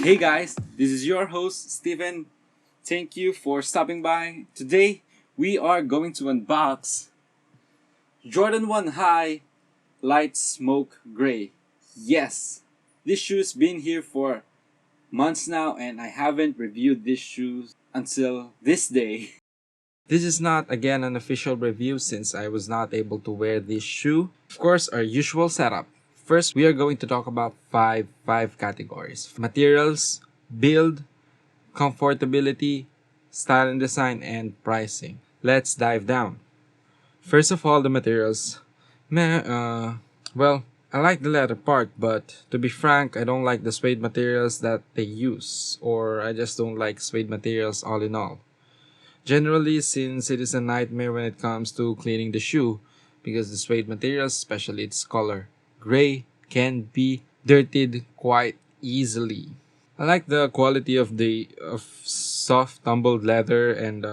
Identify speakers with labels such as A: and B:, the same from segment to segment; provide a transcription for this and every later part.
A: Hey guys, this is your host Steven. Thank you for stopping by. Today we are going to unbox Jordan 1 High Light Smoke Gray. Yes, this shoe's been here for months now and I haven't reviewed this shoes until this day.
B: This is not again an official review since I was not able to wear this shoe. Of course, our usual setup. First, we are going to talk about five categories: materials, build, comfortability, style and design, and pricing. Let's dive down. First of all, the materials. Meh, well, I like the leather part, but to be frank, I don't like the suede materials that they use, or I just don't like suede materials all in all. Generally, since it is a nightmare when it comes to cleaning the shoe, because the suede materials, especially its color gray, can be dirtied quite easily. I like the quality of the soft tumbled leather and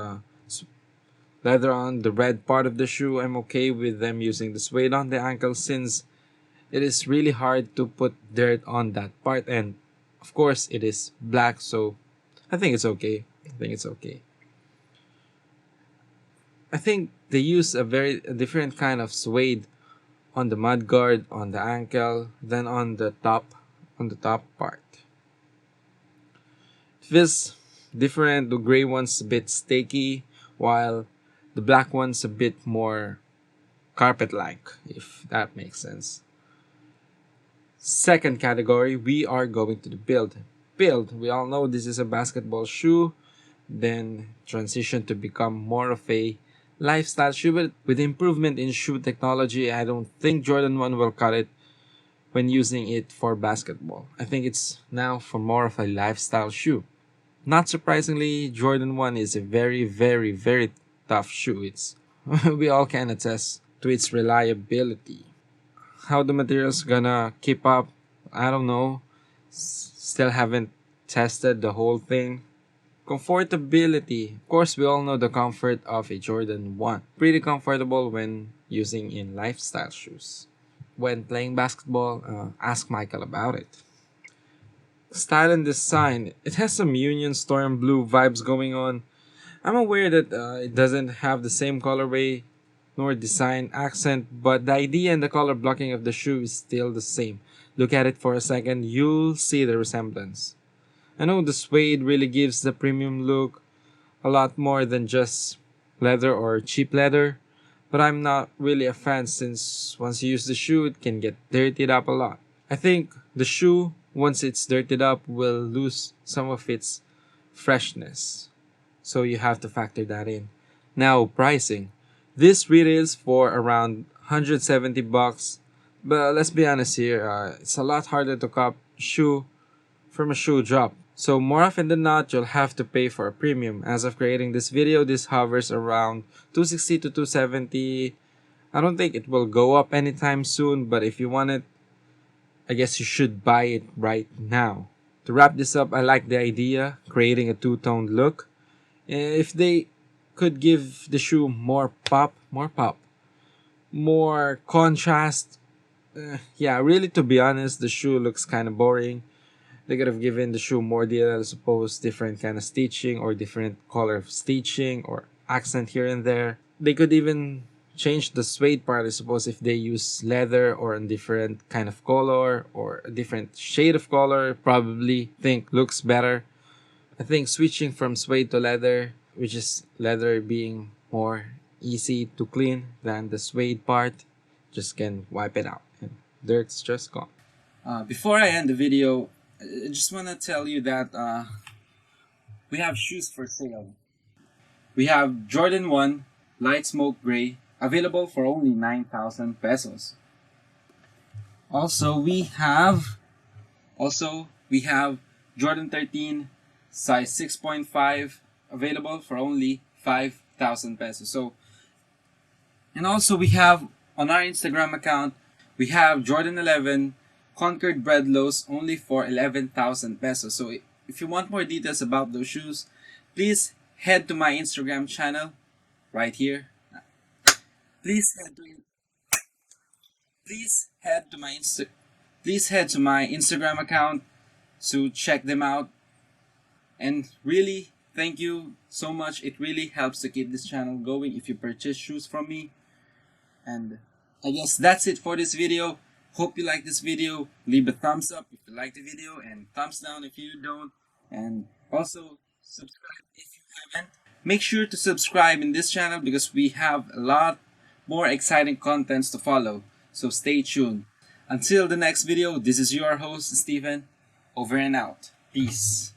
B: leather on the red part of the shoe. I'm okay with them using the suede on the ankle since it is really hard to put dirt on that part, and of course it is black, so I think it's okay. I think they use a different kind of suede on the mudguard, on the ankle, than on the top part. It feels different. The gray one's a bit sticky, while the black one's a bit more carpet-like, if that makes sense. Second category, we are going to the build. Build, we all know this is a basketball shoe, then transition to become more of a lifestyle shoe. But with improvement in shoe technology, I don't think Jordan 1 will cut it when using it for basketball. I think it's now for more of a lifestyle shoe. Not surprisingly, Jordan 1 is a very tough shoe. It's we all can attest to its reliability. How the materials gonna keep up, I don't know. Still haven't tested the whole thing. Comfortability. Of course, we all know the comfort of a Jordan 1. Pretty comfortable when using in lifestyle shoes. When playing basketball, ask Michael about it. Style and design. It has some Union Storm blue vibes going on. I'm aware that it doesn't have the same colorway nor design accent, but the idea and the color blocking of the shoe is still the same. Look at it for a second, you'll see the resemblance. I know the suede really gives the premium look a lot more than just leather or cheap leather, but I'm not really a fan since once you use the shoe, it can get dirtied up a lot. I think the shoe, once it's dirtied up, will lose some of its freshness. So you have to factor that in. Now, pricing. This retails for around 170 bucks, but let's be honest here, it's a lot harder to cop shoe from a shoe drop. So more often than not, you'll have to pay for a premium. As of creating this video, this hovers around 260 to 270. I don't think it will go up anytime soon, but if you want it, I guess you should buy it right now. To wrap this up, I like the idea, creating a two-toned look. If they could give the shoe more contrast. Yeah, really, to be honest, the shoe looks kind of boring. They could have given the shoe more detail, I suppose, different kind of stitching or different color of stitching or accent here and there. They could even change the suede part, I suppose, if they use leather or a different kind of color or a different shade of color. Probably think looks better. I think switching from suede to leather, which is leather being more easy to clean than the suede part, just can wipe it out and dirt's just gone.
A: Before I end the video, I just want to tell you that we have shoes for sale. We have Jordan 1 Light Smoke Gray available for only 9,000 pesos. Also, we have Jordan 13 size 6.5 available for only 5,000 pesos. So, and also we have on our Instagram account, we have Jordan 11 Concord Bread Lows only for 11,000 pesos. So if you want more details about those shoes, please head to my Instagram channel right here. Please head to please head to my Instagram account So check them out. And really, thank you so much. It really helps to keep this channel going if you purchase shoes from me. And I guess that's it for this video. Hope you like this video. Leave a thumbs up if you like the video, and thumbs down if you don't. And also subscribe if you haven't. Make sure to subscribe in this channel because we have a lot more exciting contents to follow. So stay tuned. Until the next video, this is your host, Steven. Over and out. Peace.